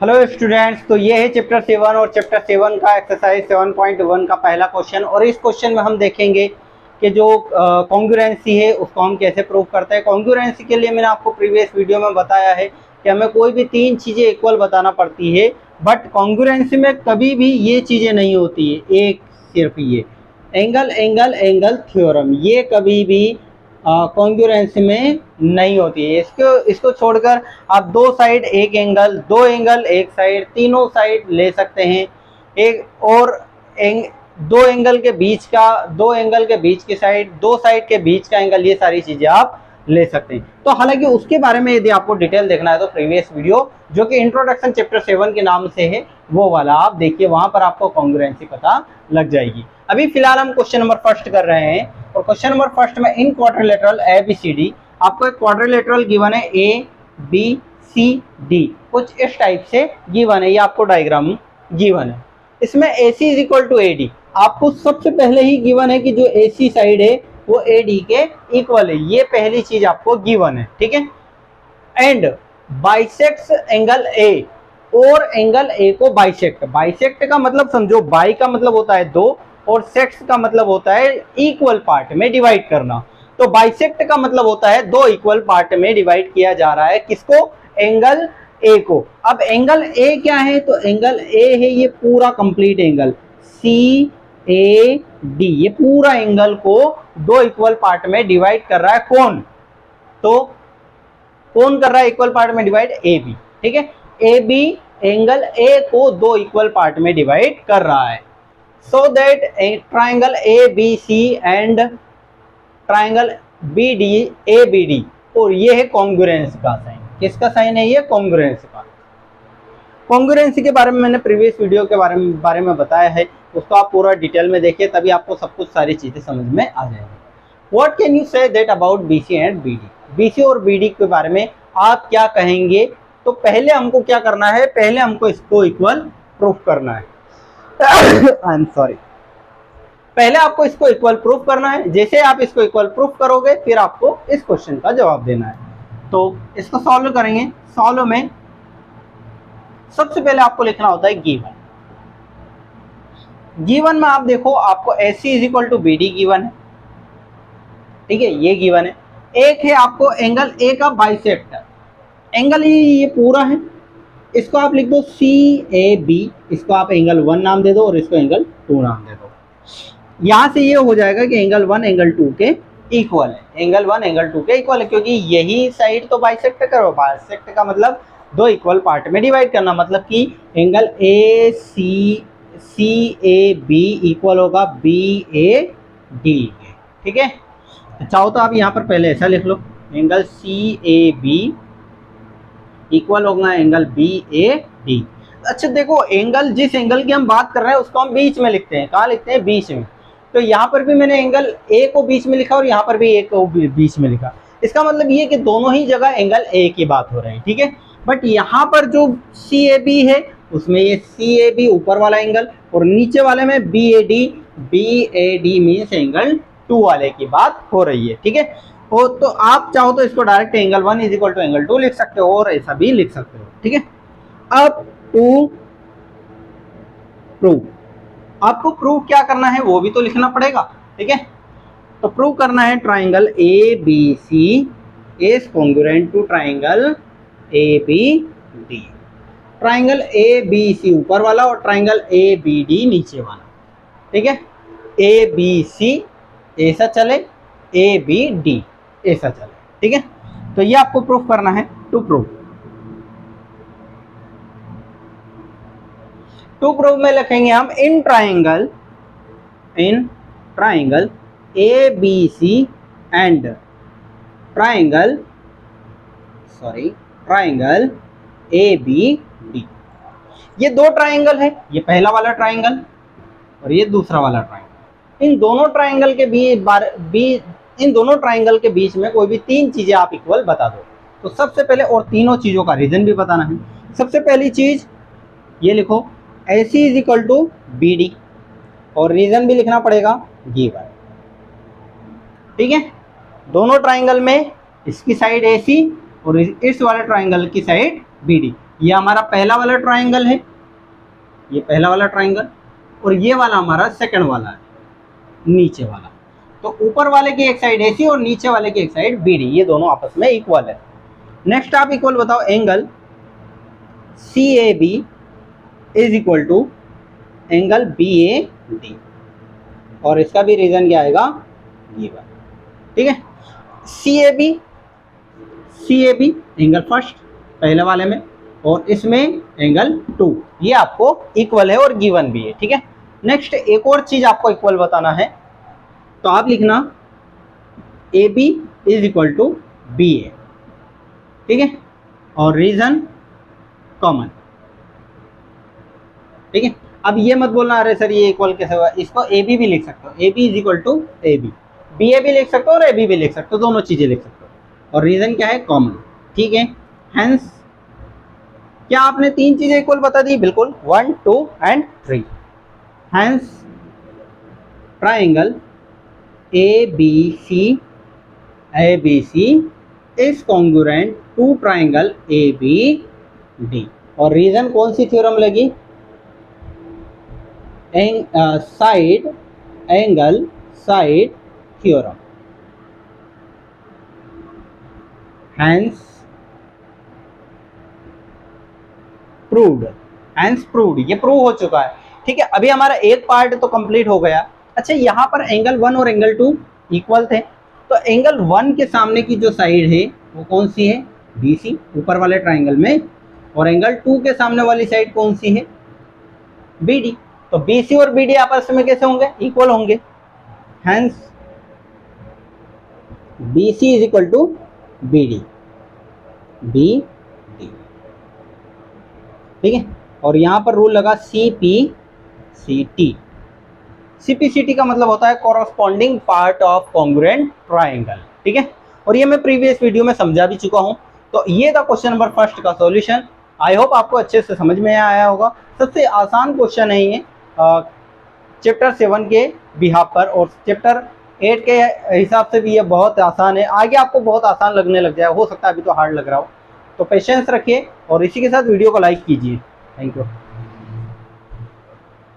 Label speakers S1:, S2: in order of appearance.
S1: Hello students, तो ये है चैप्टर 7 और चैप्टर 7 का एक्सरसाइज 7.1 का पहला क्वेश्चन। और इस क्वेश्चन में हम देखेंगे कि जो कॉन्ग्रुएंसी है उसको हम कैसे प्रूव करते हैं। कॉन्ग्रुएंसी के लिए मैंने आपको प्रीवियस वीडियो में बताया है कि हमें कोई भी तीन चीज़ें इक्वल बताना पड़ती है, बट कॉन्ग्रुएंसी में कभी भी ये चीज़ें नहीं होती है। एक सिर्फ ये एंगल एंगल एंगल थ्योरम, ये कभी भी कॉन्ग्रुएंसी में नहीं होती है। इसको छोड़कर आप दो साइड एक एंगल, दो एंगल एक साइड, तीनों साइड ले सकते हैं। एक और दो एंगल के बीच का, दो एंगल के बीच की साइड, दो साइड के बीच का एंगल, ये सारी चीजें आप ले सकते हैं। तो हालांकि उसके बारे में यदि आपको डिटेल देखना है तो प्रीवियस वीडियो जो कि इंट्रोडक्शन चैप्टर 7 के नाम से है वो वाला आप देखिए, वहां पर आपको कॉन्ग्रुएंसी पता लग जाएगी। अभी फिलहाल हम क्वेश्चन नंबर फर्स्ट कर रहे हैं और क्वेश्चन नंबर फर्स्ट में इन क्वाड्रिलेटरल ABCD, आपको एक क्वाड्रिलेटरल गिवन है ABCD, कुछ इस टाइप से गिवन है, ये आपको डायग्राम गिवन है। इसमें AC is equal to AD, आपको सबसे पहले ही गिवन है कि जो AC साइड है वो AD के इक्वल है, ये पहली चीज आपको गिवन है, ठीक है। एंड बाइसेक्ट्स एंगल A, और एंगल A को बाइसेक्ट, बाइसेक्ट का मतलब समझो, बाई का मतलब होता है दो और सेक्ट्स का मतलब होता है इक्वल पार्ट में डिवाइड करना। तो बाइसेक्ट का मतलब होता है दो इक्वल पार्ट में डिवाइड किया जा रहा है, किसको? एंगल A को। अब एंगल A क्या है? तो एंगल A है ये पूरा कंप्लीट एंगल CAD, ये पूरा एंगल को दो इक्वल पार्ट में डिवाइड कर रहा है कौन? तो कौन कर रहा है इक्वल पार्ट में डिवाइड? AB, ठीक है। AB एंगल A को दो इक्वल पार्ट में डिवाइड कर रहा है। So that a triangle ABC and triangle ABD, और ये है कॉन्ग्रुएंसी का साइन। किसका साइन है ये? कॉन्ग्रुएंसी का। कॉन्ग्रुएंसी के बारे में मैंने प्रीवियस वीडियो के बारे में बताया है, उसको आप पूरा डिटेल में देखिए, तभी आपको सब कुछ सारी चीजें समझ में आ जाएंगी। What can you say that about BC and BD? BC और BD के बारे में आप क्या कहेंगे? तो पहले हमको क्या करना है? पहले हमको इसको इक्वल प्रूफ करना है। आई एम सॉरी, पहले आपको इसको इक्वल प्रूफ करना है। जैसे आप इसको इक्वल प्रूफ करोगे फिर आपको इस क्वेश्चन का जवाब देना है। तो इसको सॉल्व करेंगे। सॉल्व में सबसे पहले आपको लिखना होता है गिवन। गिवन में आप देखो, आपको AC is equal to BD given है, ठीक है, ये गिवन है। एक है आपको एंगल A का बाइसेक्ट, एंगल ये पूरा है, इसको आप लिख दो CAB, इसको आप एंगल 1 नाम दे दो और इसको एंगल 2 नाम दे दो। यहां से ये हो जाएगा कि एंगल 1 एंगल 2 के इक्वल है, एंगल 1 एंगल 2 के इक्वल है, क्योंकि यही साइड तो बाइसेक्ट करो। बाइसेक्ट का मतलब दो इक्वल पार्ट में डिवाइड करना, मतलब कि एंगल CAB इक्वल होगा BAD, ठीक है। चाहो तो आप यहाँ पर पहले ऐसा लिख लो, एंगल CAB इक्वल होगा एंगल BAD। अच्छा देखो, एंगल जिस एंगल की हम बात कर रहे हैं उसको हम बीच में लिखते हैं। कहाँ लिखते हैं? बीच में। तो यहाँ पर भी मैंने एंगल A को बीच में लिखा और यहाँ पर भी A को बीच में लिखा। इसका मतलब ये कि दोनों ही जगह एंगल A की बात हो रही है, ठीक है। बट यहाँ पर जो CAB है उसमें ये CAB ऊपर वाला एंगल और नीचे वाले में BAD मीन्स एंगल 2 वाले की बात हो रही है, ठीक है। तो आप चाहो तो इसको direct angle 1 is equal to angle 2 लिख सकते हो और ऐसा भी लिख सकते हो, ठीक है। अब टू प्रूव, आपको प्रूव क्या करना है वो भी तो लिखना पड़ेगा, ठीक है। तो प्रूव करना है triangle ABC is congruent to triangle ABD। Triangle ABC ऊपर वाला और ट्राइंगल ABD नीचे वाला, ठीक है। ABC ऐसा चले, ABD ऐसा चले, ठीक है। तो ये आपको प्रूफ करना है। टू प्रूफ में लिखेंगे हम in triangle ABC and triangle ABD। ये दो ट्राइंगल है, ये पहला वाला ट्राइंगल और ये दूसरा वाला ट्राइंगल। इन दोनों ट्राइंगल के बीच में कोई भी तीन चीजें आप इक्वल बता दो। तो सबसे पहले, और तीनों चीजों का रीजन भी बताना है। सबसे पहली चीज ये लिखो, AC is equal to BD, और रीजन भी लिखना पड़ेगा गिवन, ठीक है। दोनों ट्राइंगल में इसकी साइड AC और इस वाले ट्राइंगल की साइड BD, ये हमारा पहला वाला ट्राइंगल है, ये पहला वाला ट्राइंगल, और ये वाला हमारा सेकंड वाला है, नीचे वाला। तो ऊपर वाले की एक साइड AC और नीचे वाले की एक साइड BD, ये दोनों आपस में इक्वल है। नेक्स्ट आप इक्वल बताओ, angle CAB is equal to angle BAD, और इसका भी रीजन क्या आएगा, गिवन। ठीक है, CAB एंगल फर्स्ट पहले वाले में, और इसमें एंगल 2, ये आपको इक्वल है और गिवन भी है। ठीक है, नेक्स्ट एक और चीज आपको इक्वल बताना है, तो आप लिखना AB is equal to BA। ठीक है, और रीजन कॉमन। ठीक है, अब ये मत बोलना अरे सर ये इक्वल कैसे हुआ, इसको AB भी लिख सकते हो, AB is equal to AB, BA भी लिख सकते हो और AB भी लिख सकते हो, दोनों चीजें लिख सकते हो, और रीजन क्या है, कॉमन। ठीक है, हेंस क्या आपने 3 चीजें इक्वल बता दी, बिल्कुल, 1 2 and 3। Hence triangle ABC is congruent to triangle ABD, और रीजन कौन सी थ्योरम लगी, side angle side theorem. Hence proved, ये प्रूव हो चुका है। ठीक है, अभी हमारा एक पार्ट तो कंप्लीट हो गया। अच्छा, यहाँ पर एंगल 1 और एंगल 2 इक्वल थे, तो एंगल 1 के सामने की जो साइड है वो कौन सी है, BC ऊपर वाले ट्राइंगल में, और एंगल 2 के सामने वाली साइड कौन सी है, BD। तो BC और BD आपस में कैसे होंगे, इक्वल होंगे। Hence BC is equal to BD। ठीक है, और यहाँ पर रूल लगा CPCT का मतलब होता है corresponding part of congruent triangle. ठीक है, और ये मैं प्रीवियस वीडियो में समझा भी चुका हूँ। तो ये था क्वेश्चन नंबर फर्स्ट का सॉल्यूशन। आई होप आपको अच्छे से समझ में आया होगा। सबसे आसान क्वेश्चन है ये चैप्टर 7 के बिहाफ पर, और चैप्टर 8 के हिसाब से भी ये बहुत आसान है। आगे आपको बहुत आसान लगने लग जाए, हो सकता है अभी तो हार्ड लग रहा हो। तो पेशेंस रखिए और इसी के साथ वीडियो को लाइक कीजिए। Thank you.